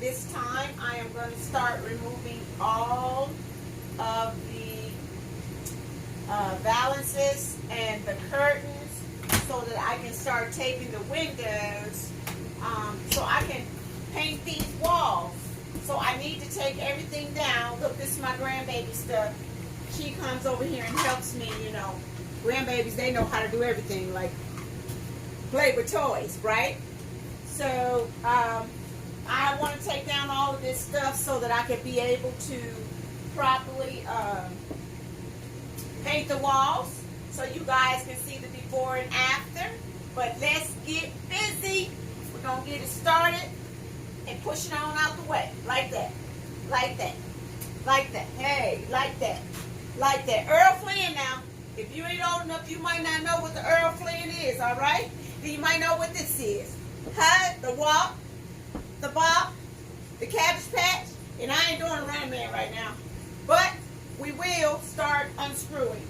this time I am going to start removing all of the valances and the curtains so that I can start taping the windows, so I can paint these walls. So I need to take everything down. Look, this is my grandbaby stuff. She comes over here and helps me, you know. Grandbabies, they know how to do everything, like play with toys, right? So I want to take down all of this stuff so that I can be able to properly paint the walls so you guys can see the before and after. But let's get busy. We're going to get it started and push it on out the way. Like that. Like that. Like that. Hey, like that. Like that. Earl Flynn now. If you ain't old enough, you might not know what the Earl Flynn is, all right? Then you might know what this is. Huh? The walk, the bop, the Cabbage Patch, and I ain't doing a Running Man right now. But we will start unscrewing.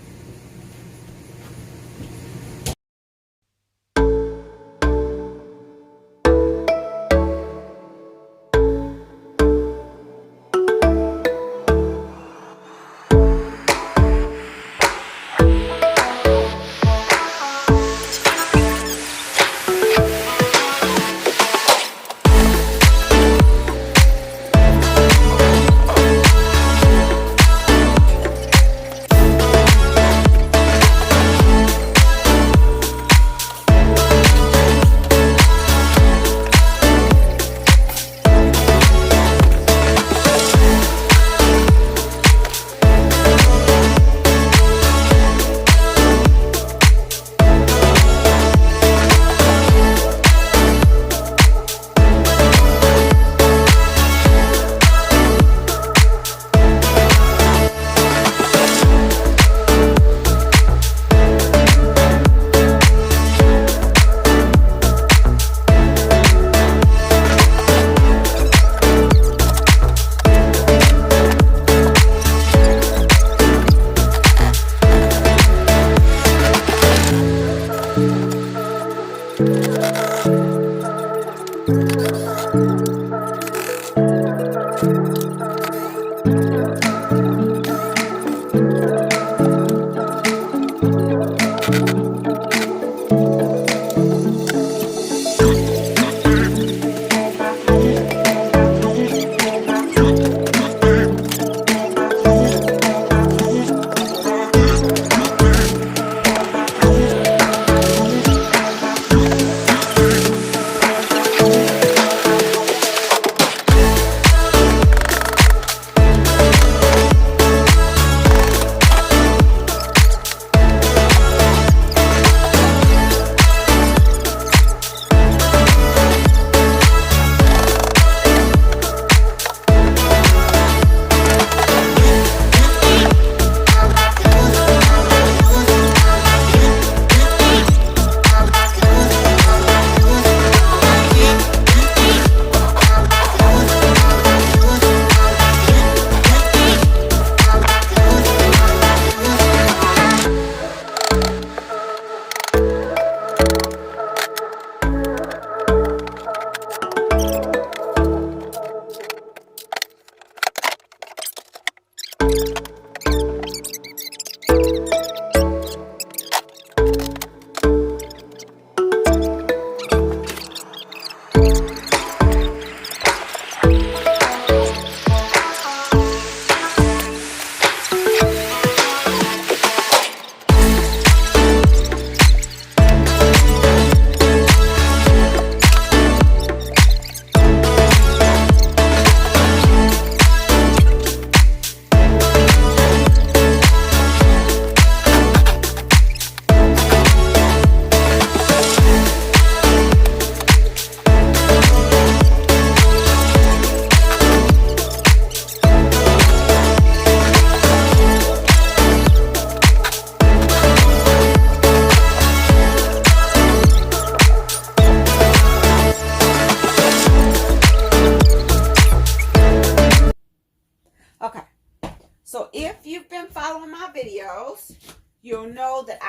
So if you've been following my videos, you'll know that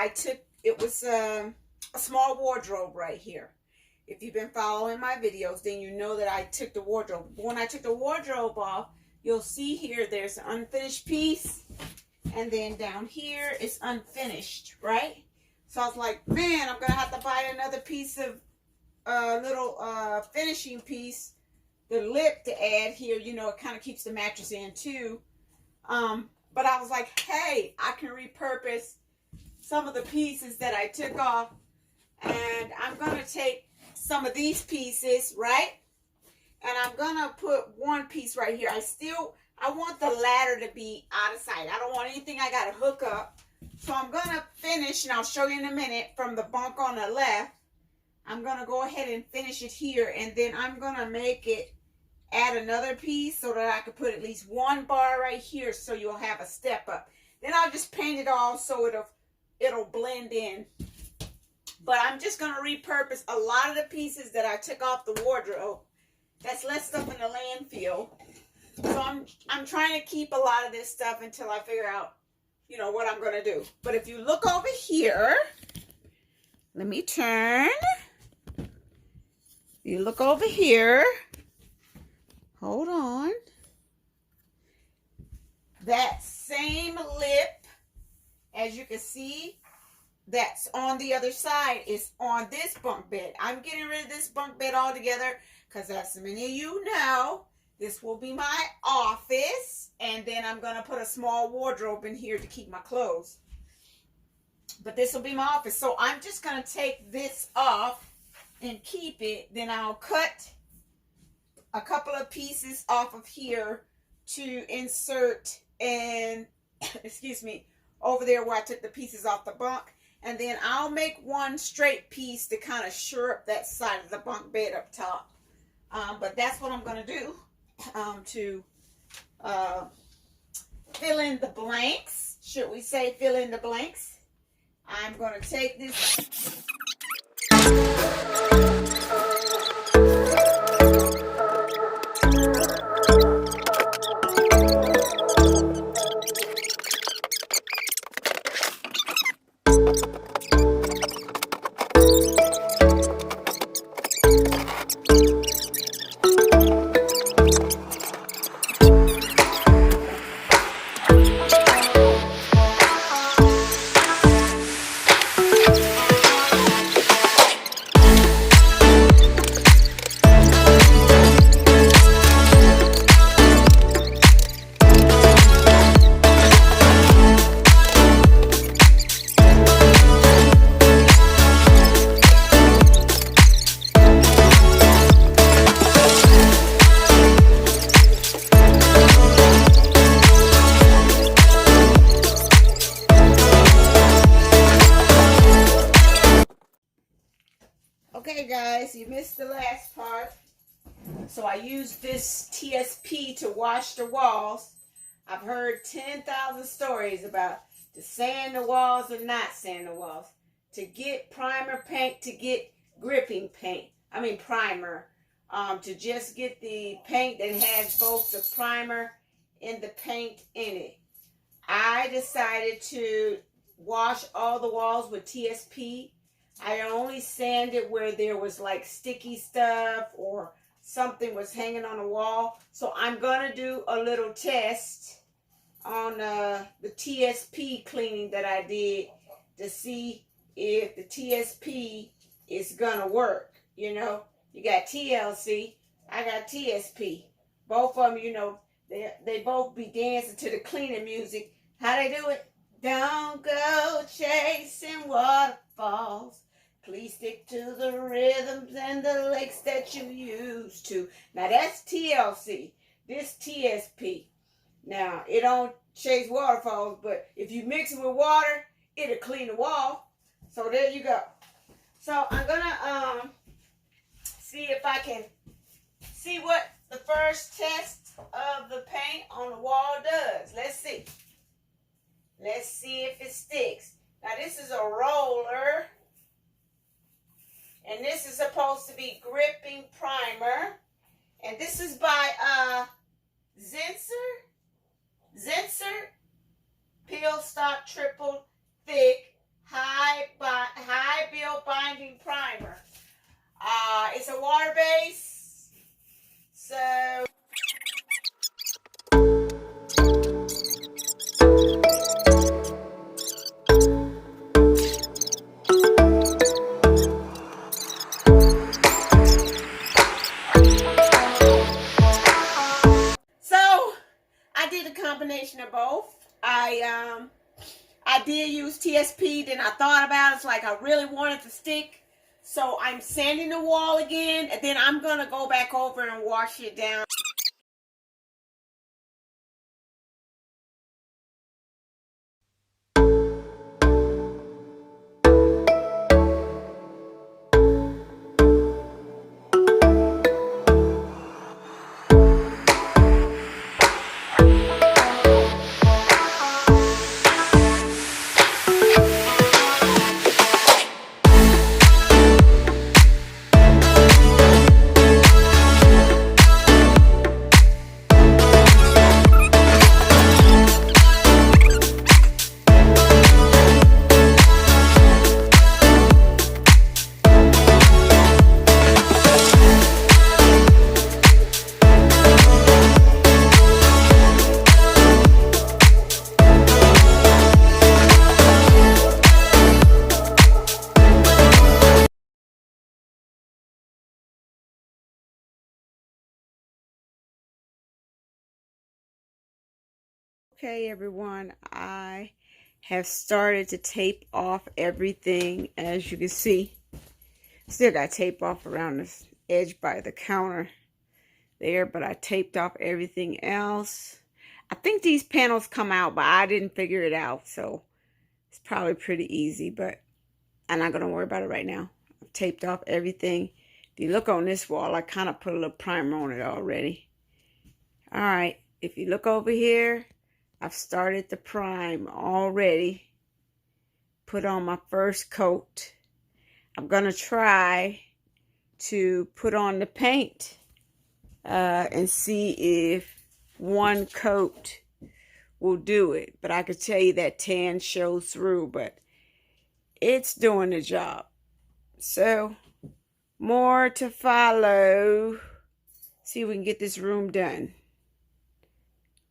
it was a small wardrobe right here. If you've been following my videos, then you know that I took the wardrobe. When I took the wardrobe off, you'll see here there's an unfinished piece. And then down here it's unfinished, right? So I was like, man, I'm going to have to buy another piece of little finishing piece, the lip to add here. You know, it kind of keeps the mattress in too. But I was like, hey, I can repurpose some of the pieces that I took off. And I'm going to take some of these pieces, right? And I'm going to put one piece right here. I want the ladder to be out of sight. I don't want anything I got to hook up. So I'm going to finish, and I'll show you in a minute, from the bunk on the left. I'm going to go ahead and finish it here, and then I'm going to add another piece so that I can put at least one bar right here so you'll have a step up. Then I'll just paint it all so it'll blend in. But I'm just going to repurpose a lot of the pieces that I took off the wardrobe. That's less stuff in the landfill. So I'm trying to keep a lot of this stuff until I figure out, you know, what I'm going to do. But if you look over here, let me turn. You look over here. Hold on. That same lip, as you can see, that's on the other side is on this bunk bed. I'm getting rid of this bunk bed altogether because, as many of you know, this will be my office. And then I'm going to put a small wardrobe in here to keep my clothes. But this will be my office. So I'm just going to take this off and keep it. Then I'll cut a couple of pieces off of here to insert and, excuse me, over there where I took the pieces off the bunk. And then I'll make one straight piece to kind of shore up that side of the bunk bed up top. But that's what I'm going to do to fill in the blanks. Should we say fill in the blanks? I'm going to take this. Okay guys, you missed the last part. So I used this TSP to wash the walls. I've heard 10,000 stories about to sand the walls or not sand the walls. To get primer paint, to get gripping paint. I mean primer. To just get the paint that has both the primer and the paint in it. I decided to wash all the walls with TSP. I only sanded where there was like sticky stuff or something was hanging on the wall. So I'm going to do a little test on the TSP cleaning that I did to see if the TSP is going to work. You know, you got TLC, I got TSP. Both of them, you know, they both be dancing to the cleaning music. How they do it? Don't go chasing waterfalls. Please stick to the rhythms and the licks that you used to. Now that's TLC. This TSP. Now it don't chase waterfalls, but if you mix it with water, it'll clean the wall. So there you go. So I'm gonna see if I can see what the first test of the paint on the wall does. Let's see. Let's see if it sticks. Now this is a roller. And this is supposed to be gripping primer. And this is by Zinsser Peel Stock Triple Thick High Build Binding Primer. combination of both. I did use TSP, then I thought about it. It's like I really wanted to stick. So I'm sanding the wall again, and then I'm going to go back over and wash it down. Okay, everyone, I have started to tape off everything. As you can see, still got tape off around this edge by the counter there, but I taped off everything else. I think these panels come out, but I didn't figure it out, so it's probably pretty easy, but I'm not going to worry about it right now. I've taped off everything. If you look on this wall, I kind of put a little primer on it already. All right, if you look over here, I've started the prime already. Put on my first coat. I'm going to try to put on the paint and see if one coat will do it. But I could tell you that tan shows through, but it's doing the job. So, more to follow. See if we can get this room done.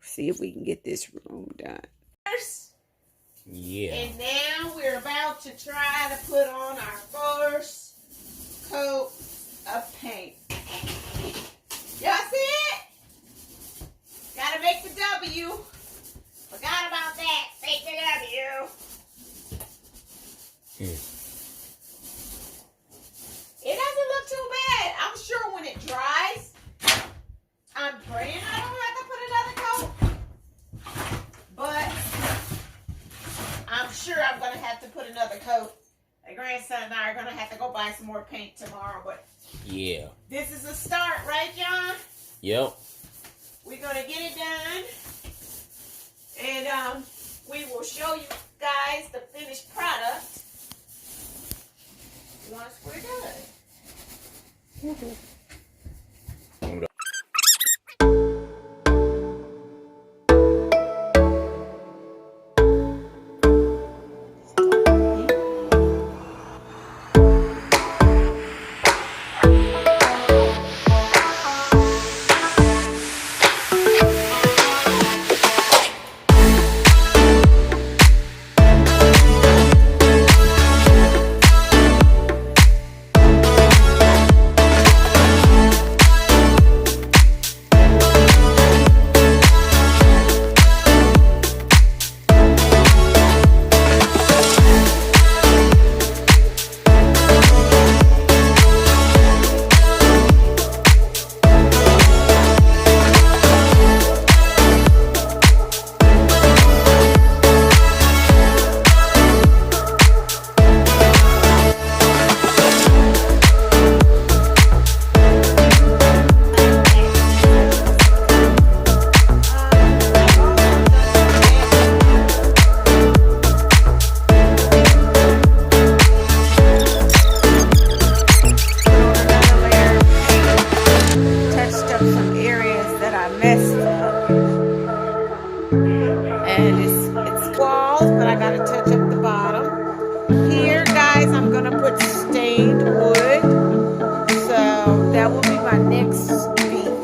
See if we can get this room done. Yeah. And now we're about to try to put on our first coat of paint. Y'all see it? Gotta make the W. Forgot about that. Make the W. It doesn't look too bad. I'm sure when it dries, I'm praying I don't have to put another coat. But I'm sure I'm going to have to put another coat. My grandson and I are going to have to go buy some more paint tomorrow. But yeah, this is a start, right, John? Yep. We're going to get it done. And we will show you guys the finished product once we're done.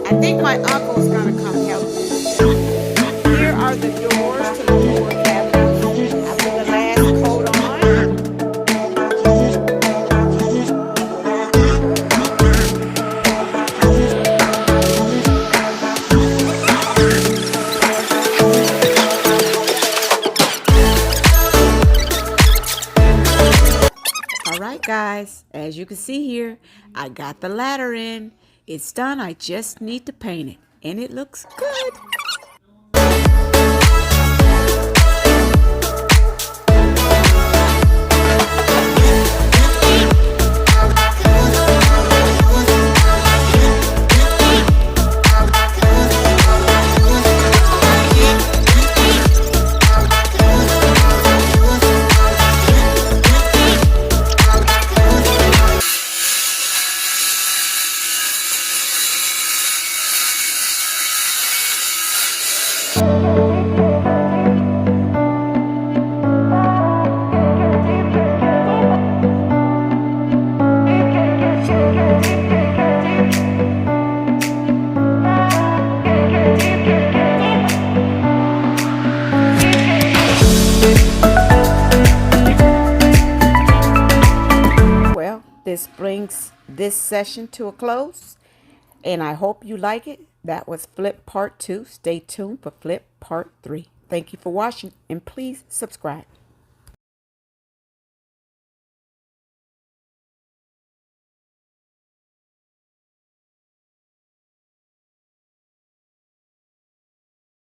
I think my uncle's gonna come help me. Here are the doors to the door cabinets. I put the last coat on. guys, as you can see here, I got the ladder in. It's done. I just need to paint it, and it looks good. Well, this brings this session to a close, and I hope you like it. That was Flip Part 2. Stay tuned for Flip Part 3. Thank you for watching, and please subscribe.